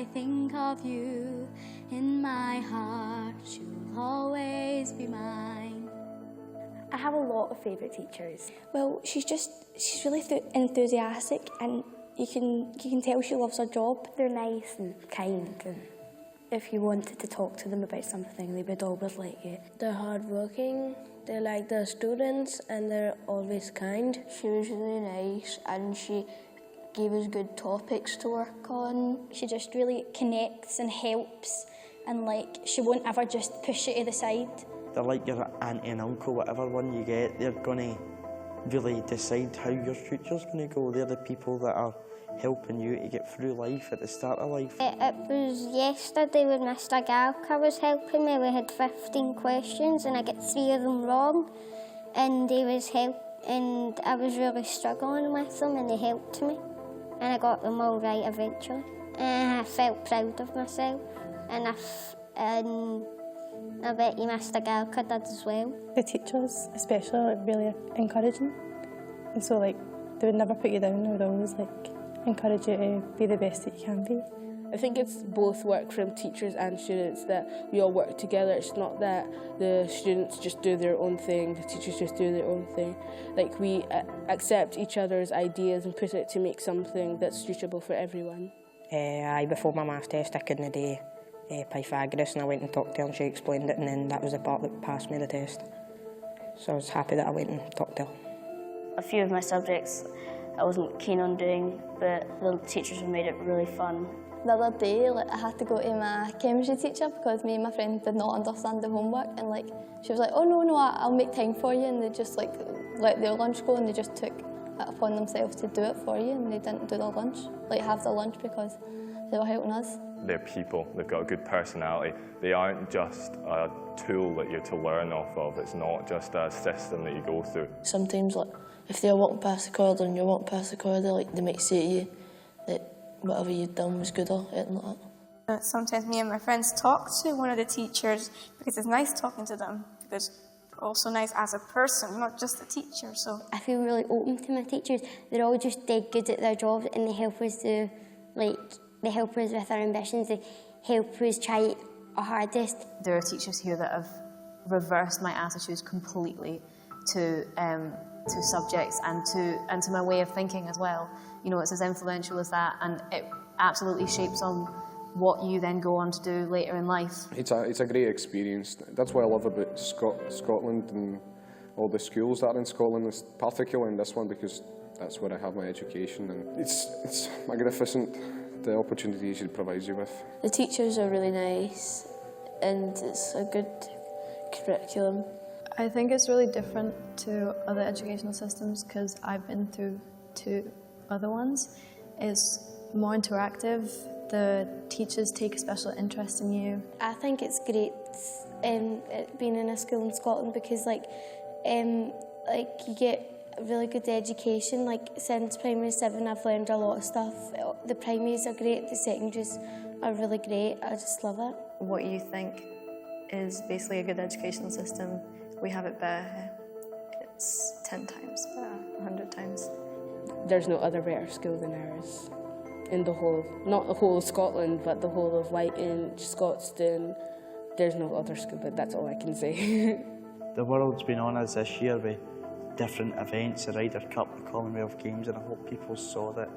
I think of you, in my heart you'll always be mine. I have a lot of favourite teachers. Well, she's really enthusiastic, and you can tell she loves her job. They're nice and kind, and if you wanted to talk to them about something, they would always let you. They're hardworking, they like their students, and they're always kind. She was really nice, and she gave us good topics to work on. She just really connects and helps, and she won't ever just push you to the side. They're like your auntie and uncle. Whatever one you get, they're going to really decide how your future's going to go. They're the people that are helping you to get through life at the start of life. It was yesterday when Mr. Galka was helping me. We had 15 questions and I got 3 of them wrong, and he was and I was really struggling with them, and he helped me, and I got them all right eventually. And I felt proud of myself, and I bet you Mr. Galka did as well. The teachers, especially, are really encouraging, and so they would never put you down. They would always encourage you to be the best that you can be. I think it's both work from teachers and students, that we all work together. It's not that the students just do their own thing, the teachers just do their own thing. We accept each other's ideas and put it to make something that's suitable for everyone. Before my maths test, I couldn't do Pythagoras, and I went and talked to her and she explained it, and then that was the part that passed me the test. So I was happy that I went and talked to her. A few of my subjects I wasn't keen on doing, but the teachers have made it really fun. The other day, I had to go to my chemistry teacher because me and my friend did not understand the homework, and she was like, "Oh no, I'll make time for you," and they just let their lunch go, and they just took it upon themselves to do it for you, and they didn't do their lunch, have their lunch, because they were helping us. They're people, they've got a good personality. They aren't just a tool that you're to learn off of. It's not just a system that you go through. Sometimes, if they're walking past the corridor and you're walking past the corridor, they might say to you that whatever you'd done was good or anything like that. Sometimes me and my friends talk to one of the teachers because it's nice talking to them, because they're also nice as a person, not just a teacher. So I feel really open to my teachers. They're all just dead good at their jobs, and they help us they help us with our ambitions, they help us try our hardest. There are teachers here that have reversed my attitudes completely to subjects and to my way of thinking as well. It's as influential as that, and it absolutely shapes on what you then go on to do later in life. It's a great experience. That's what I love about Scotland and all the schools that are in Scotland, particularly in this one, because that's where I have my education, and it's magnificent, the opportunities it provides you with. The teachers are really nice, and it's a good curriculum. I think it's really different to other educational systems because I've been through 2 other ones. It's more interactive. The teachers take a special interest in you. I think it's great being in a school in Scotland because you get a really good education. Since primary 7 I've learned a lot of stuff. The primaries are great, the secondaries are really great. I just love it. What you think is basically a good educational system, we have it better. It's 10 times better, 100 times. There's no other better school than ours. In the whole, not the whole of Scotland, but the whole of in Scotstoun. There's no other school, but that's all I can say. The world's been on us this year with different events, the Ryder Cup, the Commonwealth Games, and I hope people saw that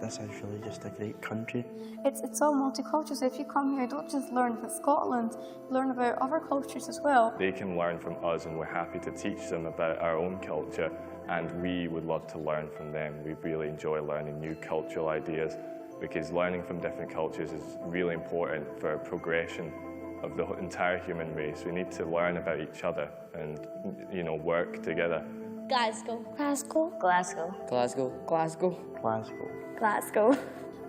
this is really just a great country. It's all multicultural, so if you come here, don't just learn about Scotland, learn about other cultures as well. They can learn from us, and we're happy to teach them about our own culture, and we would love to learn from them. We really enjoy learning new cultural ideas, because learning from different cultures is really important for progression of the entire human race. We need to learn about each other and, work together. Glasgow. Glasgow. Glasgow. Glasgow. Glasgow. Glasgow. Glasgow.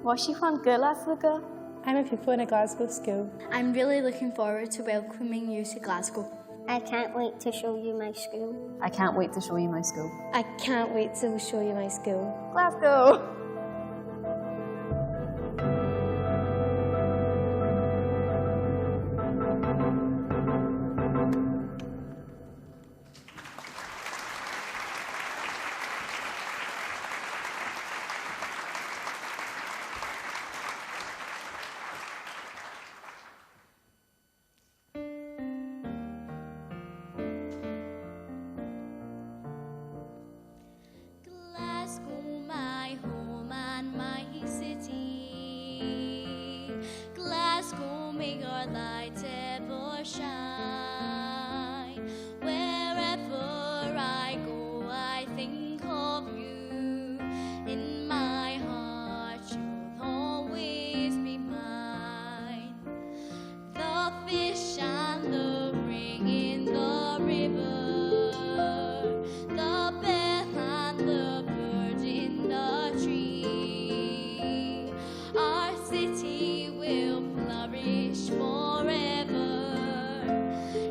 Was she from Glasgow? I'm a pupil in a Glasgow school. I'm really looking forward to welcoming you to Glasgow. I can't wait to show you my school. I can't wait to show you my school. I can't wait to show you my school. Glasgow! light ever shine. Wherever I go, I think of you. In my heart, you'll always be mine. The fish and the ring in the river, the bell and the bird in the tree. Our city will flourish forever.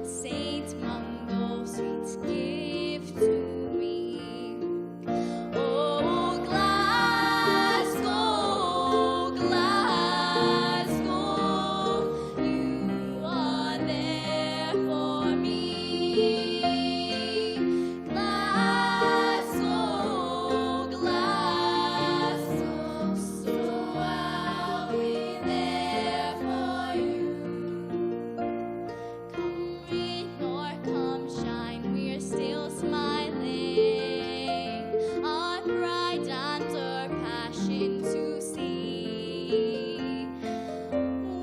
Saint Mungo, sweet gift to me. Oh, Glasgow, Glasgow, you are there for me. Glasgow, Glasgow, so I'll be there for you. Come rain or come shine, we're still smiling. Our pride and our passion to see.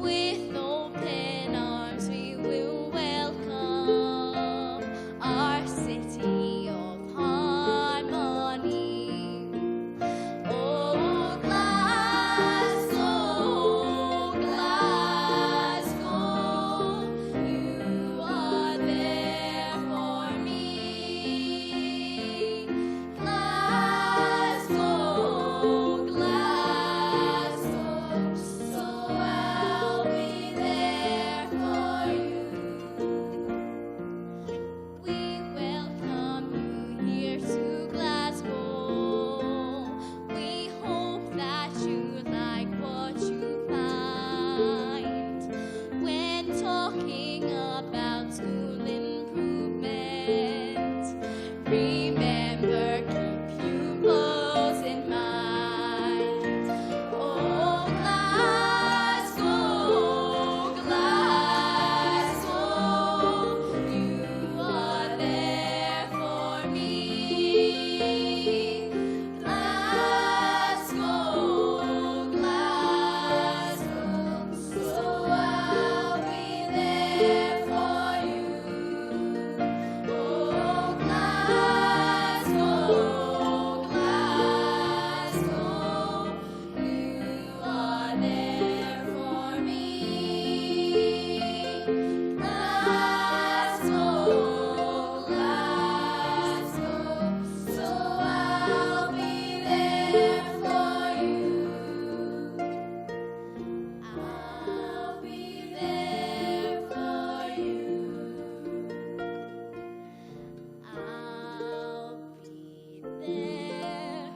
With open arms we will welcome our city of harmony. Oh, Glasgow, Glasgow, you are there for me. Glasgow, Glasgow, so I'll be there for you. We welcome you here to Glasgow. We hope that you like what you find. When talking about school improvement, remember, keep pupils in mind. Oh, Glasgow, Glasgow, you are there for me. Glasgow, Glasgow, so I'll be there for you. Oh, Glasgow, Glasgow, you are there for me. Glasgow, Glasgow, so I'll be there for you. I'll be there for you. I'll be there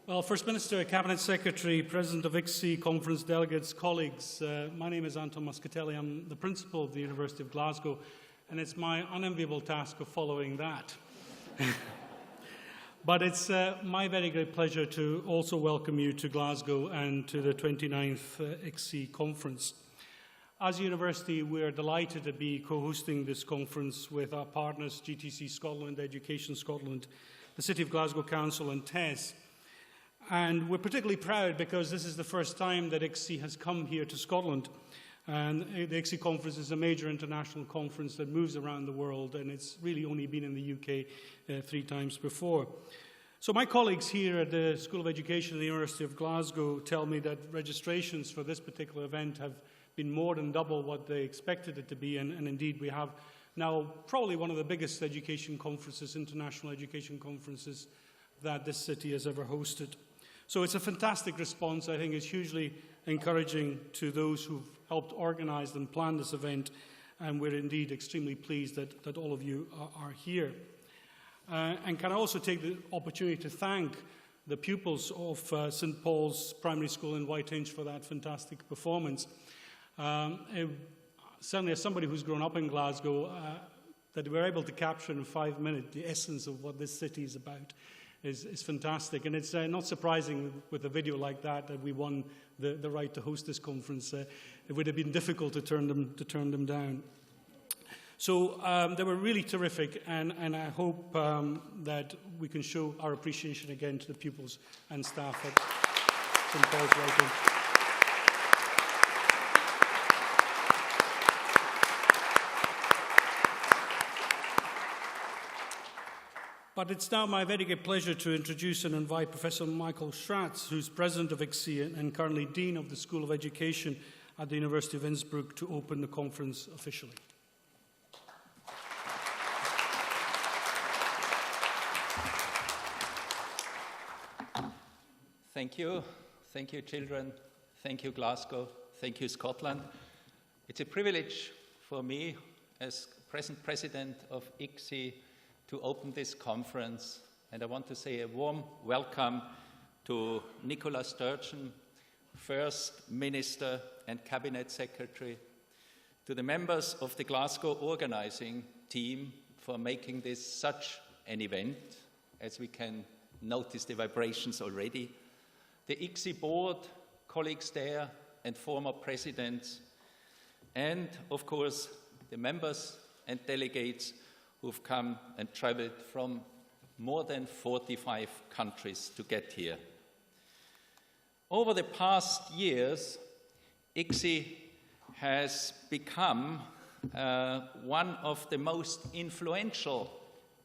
Well, First Minister, Cabinet Secretary, President of ICSEI, conference delegates, colleagues, my name is Anton Muscatelli. I'm the Principal of the University of Glasgow, and it's my unenviable task of following that. But it's my very great pleasure to also welcome you to Glasgow and to the 29th ICSEI conference. As a university, we are delighted to be co-hosting this conference with our partners, GTC Scotland, Education Scotland, the City of Glasgow Council and TES. And we're particularly proud because this is the first time that ICSEI has come here to Scotland. And the ICSEI conference is a major international conference that moves around the world, and it's really only been in the UK 3 times before. So my colleagues here at the School of Education at the University of Glasgow tell me that registrations for this particular event have been more than double what they expected it to be, and indeed we have now probably one of the biggest education conferences, international education conferences, that this city has ever hosted. So it's a fantastic response. I think it's hugely encouraging to those who've helped organize and plan this event, and we're indeed extremely pleased that all of you are here. And can I also take the opportunity to thank the pupils of St. Paul's Primary School in Whiteinch for that fantastic performance. Certainly as somebody who's grown up in Glasgow, that we're able to capture in 5 minutes the essence of what this city is about is fantastic. And it's not surprising with a video like that we won the right to host this conference. It would have been difficult to turn them down. So they were really terrific, and I hope that we can show our appreciation again to the pupils and staff at St. Paul's Whiteinch. But it's now my very great pleasure to introduce and invite Professor Michael Schratz, who's President of ICSEI and currently Dean of the School of Education at the University of Innsbruck, to open the conference officially. Thank you. Thank you, children. Thank you, Glasgow. Thank you, Scotland. It's a privilege for me as present president of ICSEI to open this conference, and I want to say a warm welcome to Nicola Sturgeon, First Minister and Cabinet Secretary, to the members of the Glasgow organizing team for making this such an event, as we can notice the vibrations already, the ICSEI board, colleagues there, and former presidents, and of course the members and delegates who've come and traveled from more than 45 countries to get here. Over the past years, ICSEI has become one of the most influential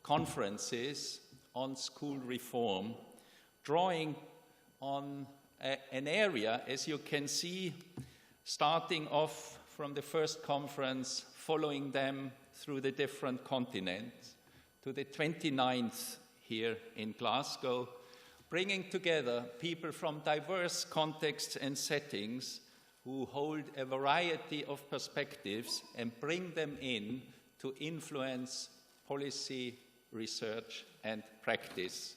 conferences on school reform, drawing on an area, as you can see, starting off from the first conference, following them through the different continents, to the 29th here in Glasgow, bringing together people from diverse contexts and settings who hold a variety of perspectives and bring them in to influence policy, research, and practice.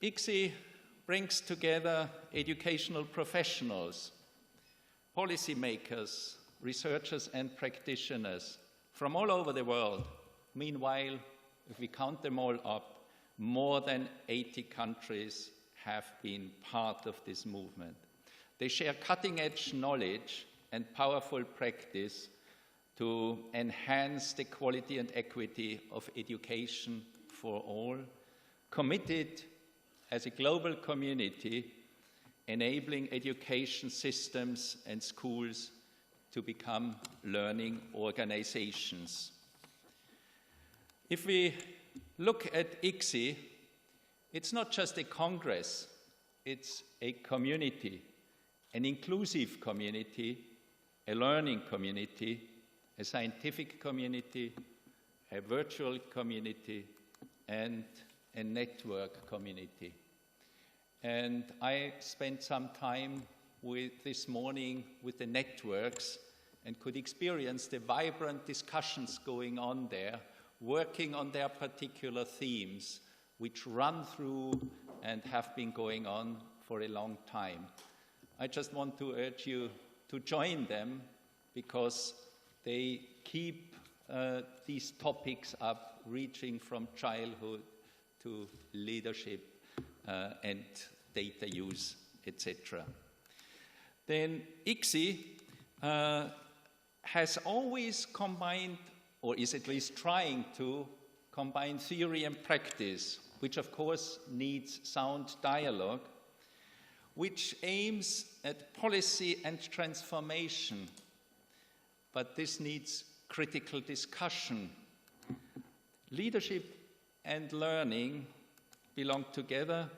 ICSEI brings together educational professionals, policymakers, researchers, and practitioners from all over the world. Meanwhile, if we count them all up, more than 80 countries have been part of this movement. They share cutting-edge knowledge and powerful practice to enhance the quality and equity of education for all, committed as a global community, enabling education systems and schools to become learning organizations. If we look at ICSEI, it's not just a congress, it's a community, an inclusive community, a learning community, a scientific community, a virtual community, and a network community. And I spent some time this morning with the networks and could experience the vibrant discussions going on there, working on their particular themes, which run through and have been going on for a long time. I just want to urge you to join them because they keep these topics up, reaching from childhood to leadership and data use, etc. Then ICSEI has always combined, or is at least trying to combine theory and practice, which of course needs sound dialogue, which aims at policy and transformation, but this needs critical discussion. Leadership and learning belong together,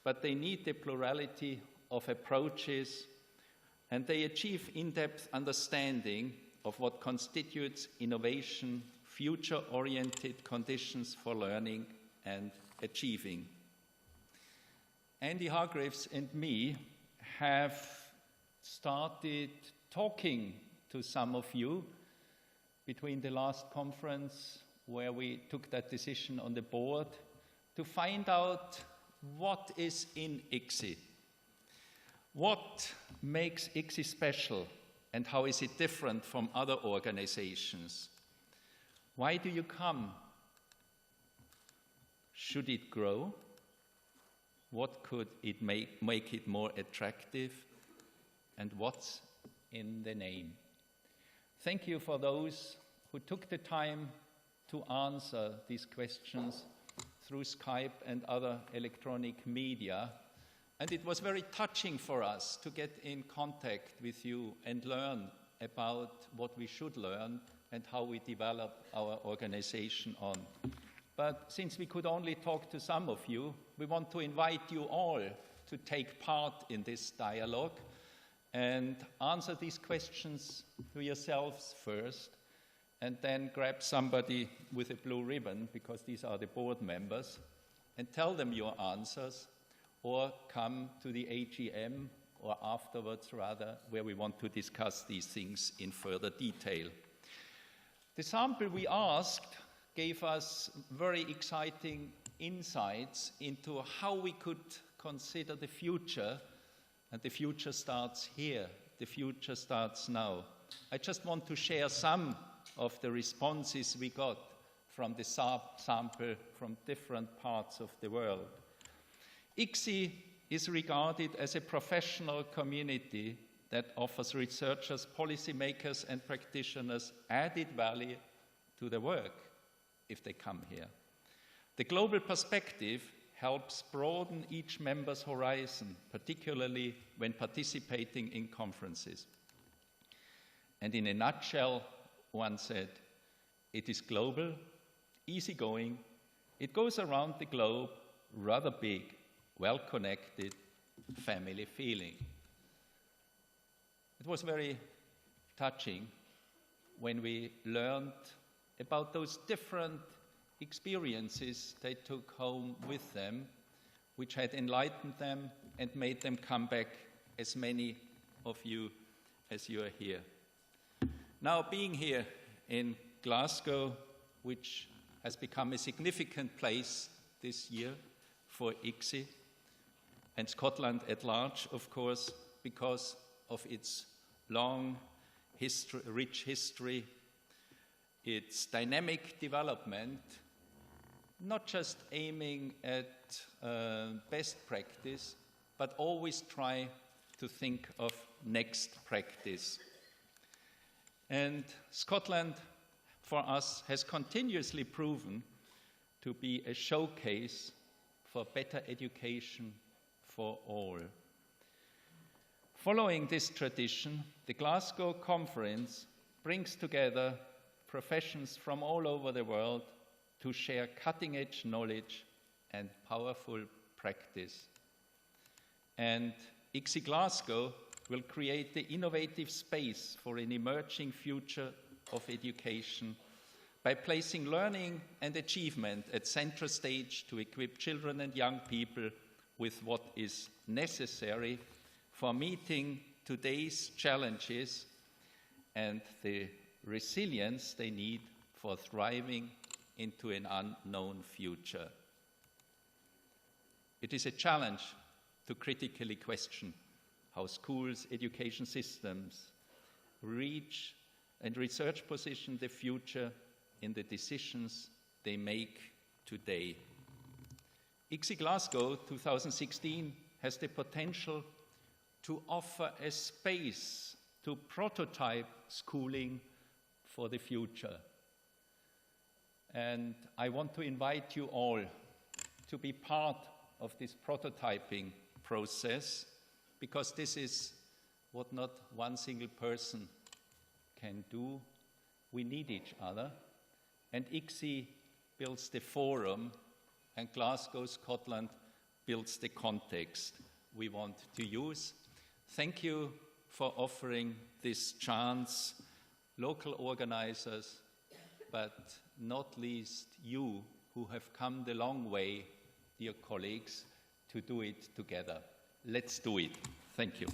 but they need the plurality of approaches, and they achieve in-depth understanding of what constitutes innovation, future-oriented conditions for learning and achieving. Andy Hargreaves and me have started talking to some of you between the last conference where we took that decision on the board to find out what is in ICSEI. What makes ICSEI special and how is it different from other organizations? Why do you come? Should it grow? What could it make it more attractive? And what's in the name? Thank you for those who took the time to answer these questions through Skype and other electronic media. And it was very touching for us to get in contact with you and learn about what we should learn and how we develop our organization on. But since we could only talk to some of you, we want to invite you all to take part in this dialogue and answer these questions to yourselves first, and then grab somebody with a blue ribbon, because these are the board members, and tell them your answers, or come to the AGM, or afterwards rather, where we want to discuss these things in further detail. The sample we asked gave us very exciting insights into how we could consider the future, and the future starts here, the future starts now. I just want to share some of the responses we got from the sample from different parts of the world. ICSEI is regarded as a professional community that offers researchers, policymakers, and practitioners added value to their work if they come here. The global perspective helps broaden each member's horizon, particularly when participating in conferences. And in a nutshell, one said, it is global, easygoing, it goes around the globe, rather big, well-connected, family feeling. It was very touching when we learned about those different experiences they took home with them, which had enlightened them and made them come back, as many of you as you are here. Now, being here in Glasgow, which has become a significant place this year for ICSEI, and Scotland at large, of course, because of its long history, rich history, its dynamic development, not just aiming at best practice, but always try to think of next practice. And Scotland, for us, has continuously proven to be a showcase for better education for all. Following this tradition, the Glasgow Conference brings together professions from all over the world to share cutting-edge knowledge and powerful practice. And ICSEI Glasgow will create the innovative space for an emerging future of education by placing learning and achievement at central stage to equip children and young people with what is necessary for meeting today's challenges and the resilience they need for thriving into an unknown future. It is a challenge to critically question how schools, education systems reach and research position the future in the decisions they make today. ICSEI Glasgow 2016 has the potential to offer a space to prototype schooling for the future. And I want to invite you all to be part of this prototyping process, because this is what not one single person can do. We need each other. And ICSEI builds the forum, and Glasgow, Scotland builds the context we want to use. Thank you for offering this chance, local organizers, but not least you who have come the long way, dear colleagues, to do it together. Let's do it. Thank you.